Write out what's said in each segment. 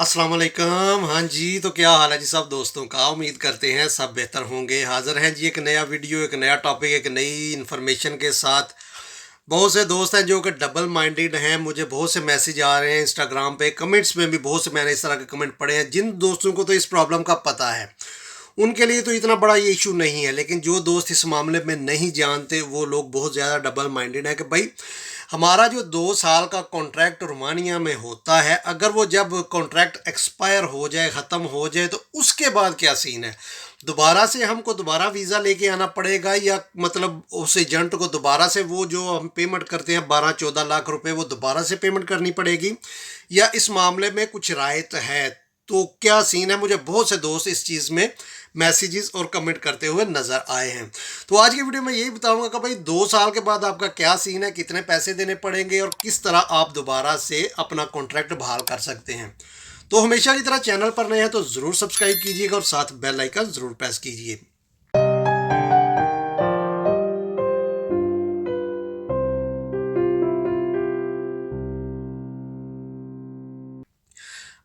अस्सलाम वालेकुम। हाँ जी, तो क्या हाल है जी सब दोस्तों का। उम्मीद करते हैं सब बेहतर होंगे। हाज़िर हैं जी एक नया वीडियो, एक नया टॉपिक, एक नई इन्फॉर्मेशन के साथ। बहुत से दोस्त हैं जो कि डबल माइंडेड हैं। मुझे बहुत से मैसेज आ रहे हैं इंस्टाग्राम पे, कमेंट्स में भी बहुत से मैंने इस तरह के कमेंट पढ़े हैं। जिन दोस्तों को तो इस प्रॉब्लम का पता है उनके लिए तो इतना बड़ा ये इशू नहीं है, लेकिन जो दोस्त इस मामले में नहीं जानते वो लोग बहुत ज़्यादा डबल माइंडेड है कि भाई हमारा जो 2 साल का कॉन्ट्रैक्ट रोमानिया में होता है, अगर वो जब कॉन्ट्रैक्ट एक्सपायर हो जाए, ख़त्म हो जाए, तो उसके बाद क्या सीन है। दोबारा से हमको दोबारा वीज़ा लेके आना पड़ेगा, या मतलब उस एजेंट को दोबारा से वो जो हम पेमेंट करते हैं 12-14 लाख रुपए वो दोबारा से पेमेंट करनी पड़ेगी, या इस मामले में कुछ रायत है। तो क्या सीन है, मुझे बहुत से दोस्त इस चीज़ में मैसेजेस और कमेंट करते हुए नज़र आए हैं। तो आज की वीडियो में यही बताऊंगा कि भाई 2 साल के बाद आपका क्या सीन है, कितने पैसे देने पड़ेंगे और किस तरह आप दोबारा से अपना कॉन्ट्रैक्ट बहाल कर सकते हैं। तो हमेशा की तरह चैनल पर नए हैं तो ज़रूर सब्सक्राइब कीजिएगा और साथ बेल आइकन ज़रूर प्रेस कीजिए।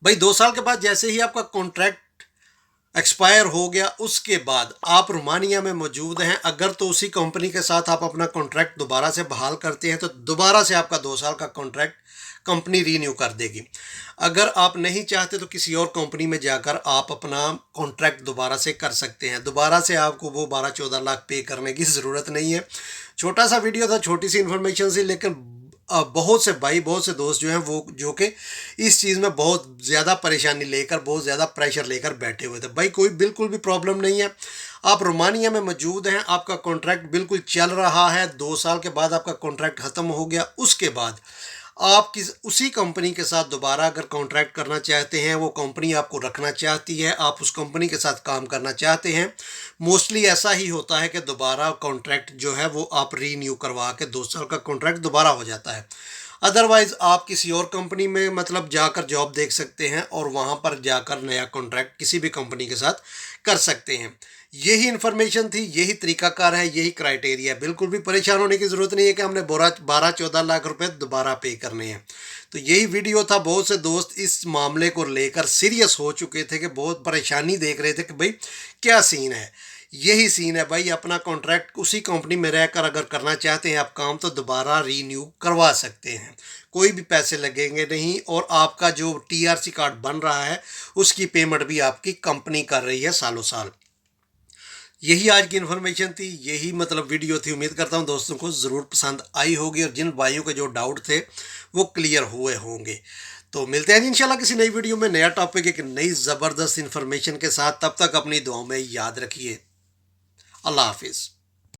भाई 2 साल के बाद जैसे ही आपका कॉन्ट्रैक्ट एक्सपायर हो गया, उसके बाद आप रोमानिया में मौजूद हैं, अगर तो उसी कंपनी के साथ आप अपना कॉन्ट्रैक्ट दोबारा से बहाल करते हैं तो दोबारा से आपका 2 साल का कॉन्ट्रैक्ट कंपनी रीन्यू कर देगी। अगर आप नहीं चाहते तो किसी और कंपनी में जाकर आप अपना कॉन्ट्रैक्ट दोबारा से कर सकते हैं। दोबारा से आपको वो 12-14 लाख पे करने की ज़रूरत नहीं है। छोटा सा वीडियो था, छोटी सी इन्फॉर्मेशन सी, लेकिन बहुत से भाई, बहुत से दोस्त जो हैं वो जो कि इस चीज़ में बहुत ज़्यादा परेशानी लेकर, बहुत ज़्यादा प्रेशर लेकर बैठे हुए थे। भाई कोई बिल्कुल भी प्रॉब्लम नहीं है। आप रोमानिया में मौजूद हैं, आपका कॉन्ट्रैक्ट बिल्कुल चल रहा है। 2 साल के बाद आपका कॉन्ट्रैक्ट ख़त्म हो गया, उसके बाद आप किस उसी कंपनी के साथ दोबारा अगर कॉन्ट्रैक्ट करना चाहते हैं, वो कंपनी आपको रखना चाहती है, आप उस कंपनी के साथ काम करना चाहते हैं, मोस्टली ऐसा ही होता है कि दोबारा कॉन्ट्रैक्ट जो है वो आप रीन्यू करवा के 2 साल का कॉन्ट्रैक्ट दोबारा हो जाता है। अदरवाइज़ आप किसी और कंपनी में मतलब जाकर जॉब देख सकते हैं और वहाँ पर जाकर नया कॉन्ट्रैक्ट किसी भी कंपनी के साथ कर सकते हैं। यही इन्फॉर्मेशन थी, यही तरीकाकार है, यही क्राइटेरिया है। बिल्कुल भी परेशान होने की ज़रूरत नहीं है कि हमने 12-14 लाख रुपए दोबारा पे करने हैं। तो यही वीडियो था। बहुत से दोस्त इस मामले को लेकर सीरियस हो चुके थे कि बहुत परेशानी देख रहे थे कि भाई क्या सीन है। यही सीन है भाई, अपना कॉन्ट्रैक्ट उसी कंपनी में रहकर अगर करना चाहते हैं आप काम, तो दोबारा रीन्यू करवा सकते हैं। कोई भी पैसे लगेंगे नहीं, और आपका जो टीआरसी कार्ड बन रहा है उसकी पेमेंट भी आपकी कंपनी कर रही है सालों साल। यही आज की इन्फॉर्मेशन थी, यही मतलब वीडियो थी। उम्मीद करता हूँ दोस्तों को ज़रूर पसंद आई होगी और जिन भाइयों के जो डाउट थे वो क्लियर हुए होंगे। तो मिलते हैं इंशाल्लाह किसी नई वीडियो में, नया टॉपिक, एक नई ज़बरदस्त इन्फॉर्मेशन के साथ। तब तक अपनी दुआओं में याद रखिए। अल्लाह हाफिज़।